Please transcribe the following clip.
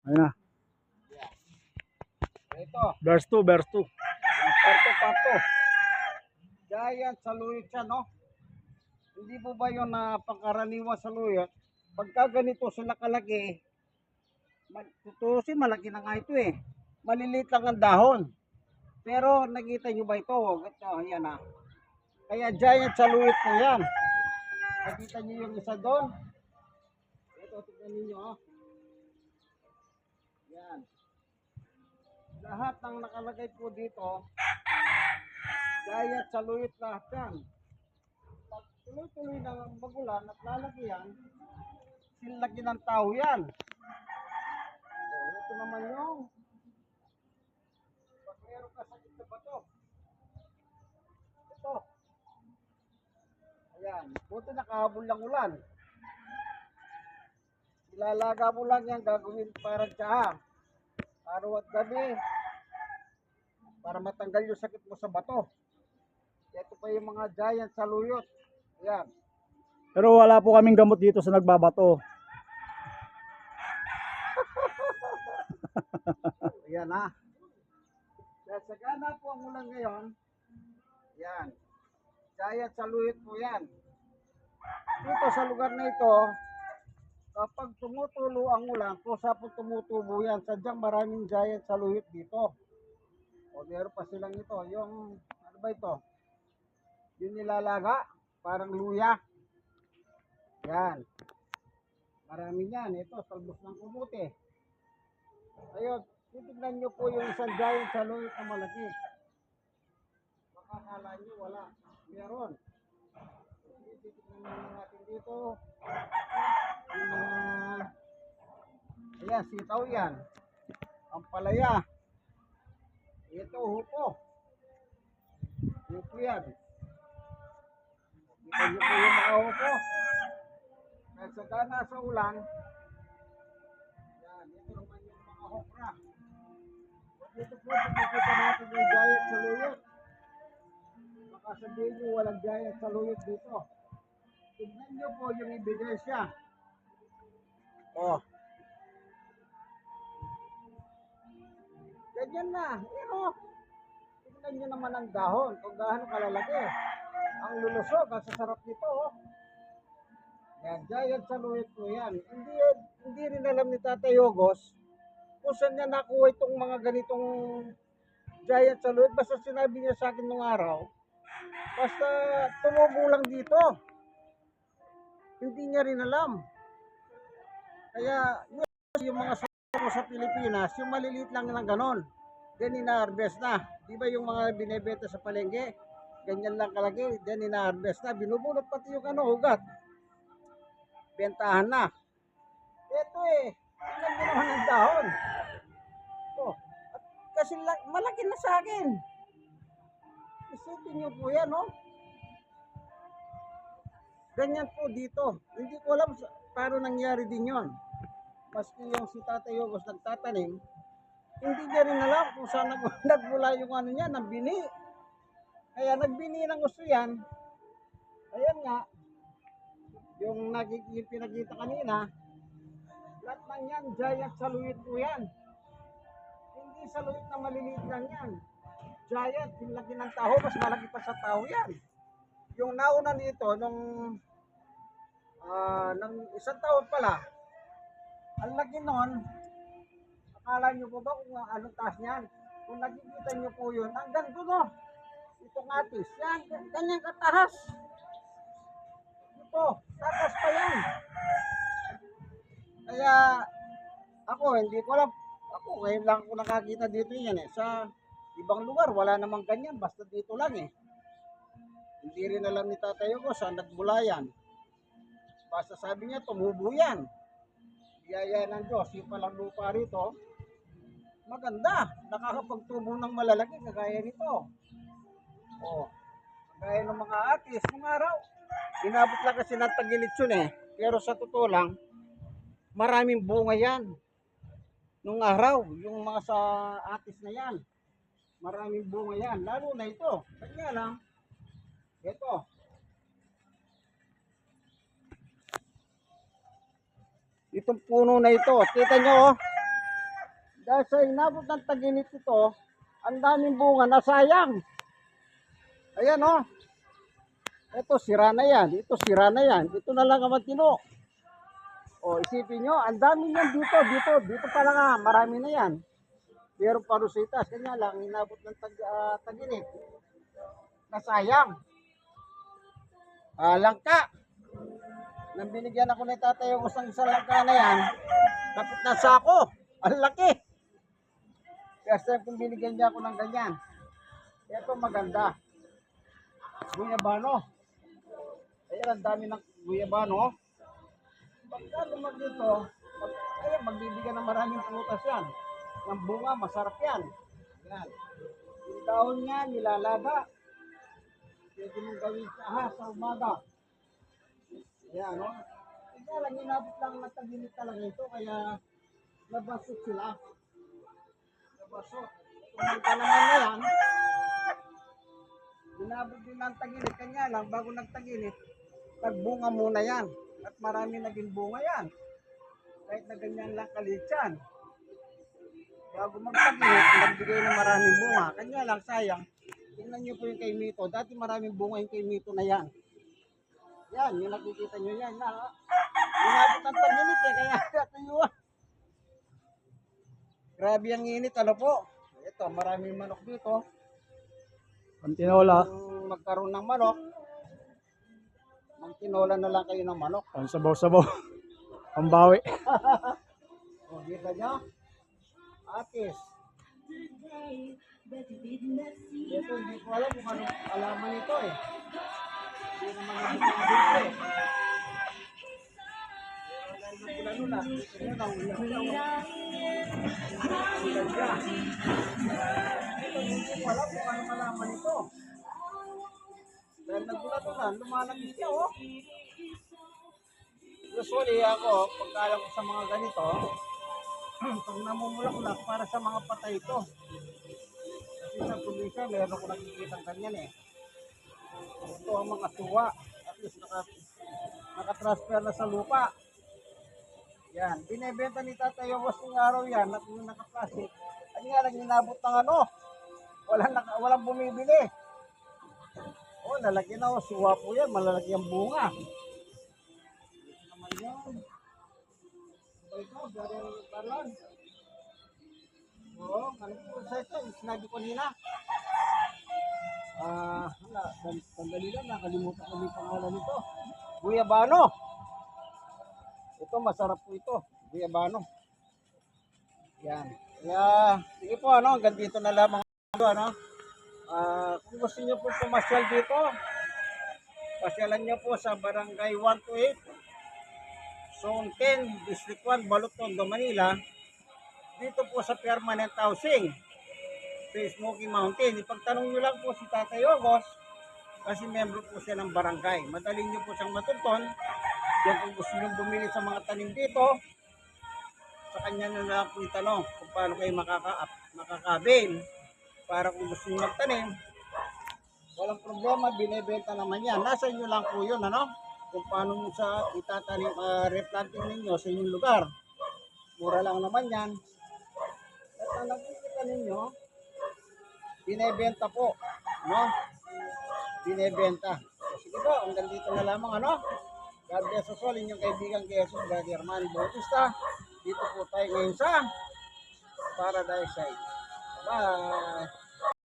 Ayun na. Ito, Verse 2, verse 2. parto-parto. Giant saluyot siya, no? Hindi po ba yun na pangkaraniwan saluyot? Pagka ganito sila kalaki, tutusin malaki na nga ito eh. Maliliit lang ang dahon. Pero nakita nyo ba ito? Ito, yan ah. Kaya giant saluyot po yan. Nakita nyo yung isa doon? Ito, tignan ninyo oh. Yan. Lahat ng nakalagay po dito, giant saluyot lahat yan. Pag tuloy-tuloy ng magulan at lalaki yan, silaki ng tao yan. So, ito naman yung pag meron ka sakit na bato. Ito. Ayan. Buti nakahabol lang ulan. Ilalaga mo lang yan, gagawin parang tsaha. Araw at gabi. Para matanggal yung sakit mo sa bato. Ito pa yung mga giant saluyot. Ayan. Pero wala po kaming gamot dito sa nagbabato. Ayan ha. Kaya sagana po ang ulan ngayon. Yan. Giant saluyot po yan. Dito sa lugar na ito, kapag tumutulo ang ulan, kusa po tumutubo yan. Sadyang maraming giant saluyot dito. O meron pa silang ito. Yung, ano ba ito? Yung nilalaga, parang luya. Yan. Marami yan. Ito, talbos ng kumuti. Ayun, titignan nyo po yung isang giant saluyot na malaki. Baka akala nyo wala. Meron. Titignan nyo natin dito. Yung mga, ayan, sitaw yan. Ang palaya. Ito, hupo. Hupo yan. Kita nyo po yung mga hupo. Kahit sagana sa ulan, yan, ito naman yung mga hokra. Dito po, nakikita natin yung giant saluyot. Baka sabihin nyo walang giant saluyot dito. Tignan nyo po yung ebidensya. Oh. Ganyan na. Pero, tignan nyo naman ang dahon. Kung gaano kalalaki. Ang lulusog, ang sasarap nito. Oh. Yan, giant saluyot po yan. Hindi rin alam ni Tatay Yogos kung saan niya nakuha itong mga ganitong giant saluyot. Basta sinabi niya sa akin nung araw, basta tumubo lang dito. Hindi niya rin alam. Kaya yung mga saluyot sa Pilipinas, yung maliliit lang ng ganon. Then ina-harvest na. Di ba yung mga binebenta sa palengke? Ganyan lang kalaki. Then ina-harvest na. Binubulot pati yung ugat. Bentahan na. Ito eh. Tingnan mo naman ang dahon. Oh. At kasi malaki na sa akin. Isipin nyo po yan, no? Ganyan po dito. Hindi ko alam paano nangyari din yon. Maski yung si Tatay Yogos nagtatanim, hindi niya rin alam kung saan nagmula yung ano niya, ng bini. Kaya nagbini ng gusto yan. Ayan nga, yung pinakita kanina, lahat ng yan, giant saluyot po yan. Hindi saluyot na maliliit lang yan. Giant, yung laki ng tao, mas malaki pa sa tao yan. Yung nauna nito, nung isang taon pala, ang laki nun, akala nyo po ba kung anong taas niyan? Kung nakikita nyo po yun, hanggang doon no, itong atis, yan, ganyan katahas. Ito, tatas pa yan. Kaya, ako, hindi ko alam, ako, ngayon lang ako nakakita dito yan eh. Sa ibang lugar, wala namang ganyan, basta dito lang eh. Hindi rin alam ni Tatay ko saan nagmula yan. Basta sabi niya, tumubo yan. Biyaya ng Diyos, yung palang lupa rito, maganda, nakakapagtubo ng malalaki, kagaya nito. O, kagaya ng mga atis, kung araw, inabot lang kasi ng tagilid yun eh. Pero sa totoo lang, maraming bunga yan. Nung araw, yung mga sa atis na yan, maraming bunga yan. Lalo na ito. Kanya lang, ito. Itong puno na ito, kita nyo oh. Dahil sa inabot ng taginit ito, ang daming bunga na sayang. Ayan oh. Ito sira na yan. Ito sira na yan. Ito na lang ang matino. O isipin nyo, ang dami yan dito pa lang marami na yan. Pero parusitas, kanya lang, inabot ng taginit. Nasayang. Langka. Nang binigyan ako ni tatay yung isang langka na yan, kapit na sako. Ang laki. First time kung binigyan niya ako ng ganyan. Ito maganda. Guyabano. Ayan, ang dami ng guyabano. Pagka lumag dito, magbibigyan ng maraming prutas yan. Ang bunga, masarap yan. Yan. Yung dahon niya, nilalaba. Pwede mong gawin sa umaga. Ayan, no? Kaya lang, inabot lang ng taginit talaga ito, kaya nabasot sila. Nabasot. Kung ka naman na yan, inabot din ng taginit. Kanya lang, bago nagtaginit, nagbunga muna yan. At marami naging bunga yan. Kahit na ganyan lang kalit yan. Bago magtaginit, nagbigay ng maraming bunga. Kanya lang, sayang. Tingnan niyo po yung kay Mito. Dati maraming bunga yung kay Mito na yan. Yan, yung nakikita niyo yan. Inabot ng taginit eh, kaya natuyuan. Grabe ang init, ano po. Ito, maraming manok dito. Pantinola. Kung magkaroon ng manok, magtinola na lang kayo ng manok. Ang sabaw-sabaw. Ang bawi. O, kita nyo? Atis. Ito, hindi ko alam kung anong alaman nito eh. Hindi naman ang dito eh. Wala yung bulano na. Ito yun, ang ulan siya. Ulan siya. Ito, hindi ko alam kung anong alaman nito. Dahil nagulano na, lumalaki siya oh. Usually ako, pagkaalam ko sa mga ganito, pag namumulak-ulak para sa mga patay ito. Kasi sa probinsya, meron ko nakikita ganyan eh. Ito ang mga tuwa. At least nakatransfer na sa lupa. Yan. Binibenta ni Tatay yung wasting araw yan at yung nakaplastic. At nga lang inabot ng ano. Walang bumibili. Oh, lalaki na oh. Suwa po yan. Malalaki ang bunga. Ito naman yan. Ito, very balon. Oo, ano po sa ito? Sinabi ko nila. Sandali lang, nakalimutan ko yung pangalan nito. Guyabano. Ito, masarap po ito. Guyabano. Yan. Kaya, sige po, ano, hanggang dito na lamang. Ano, kung gusto niyo po pumasyal dito, pasyalan niyo po sa Barangay 128, Zone 10, District 1, Balot, Tondo, Manila. Dito po sa permanent housing sa Smoky Mountain. Ipagtanong nyo lang po si Tatay Ogos kasi membro po siya ng barangay. Madaling nyo po siyang matuton. Yan kung gusto nyo bumili sa mga tanim dito, sa kanya na lang po itanong kung paano kayo makakabil. Para kung gusto nyo magtanim, walang problema, binibenta naman yan. Nasa inyo lang po yun, ano? Kung paano mo sa itatanim, replanting ninyo sa inyong lugar. Mura lang naman yan. At ang nakikita ninyo, binibenta po, no? Binibenta. So, sige po, hanggang dito na lamang, ano? God bless us all, inyong kaibigan kay Jesus, Brother Armando Bautista. Dito po tayo ngayon sa Paradise Side. Bye-bye!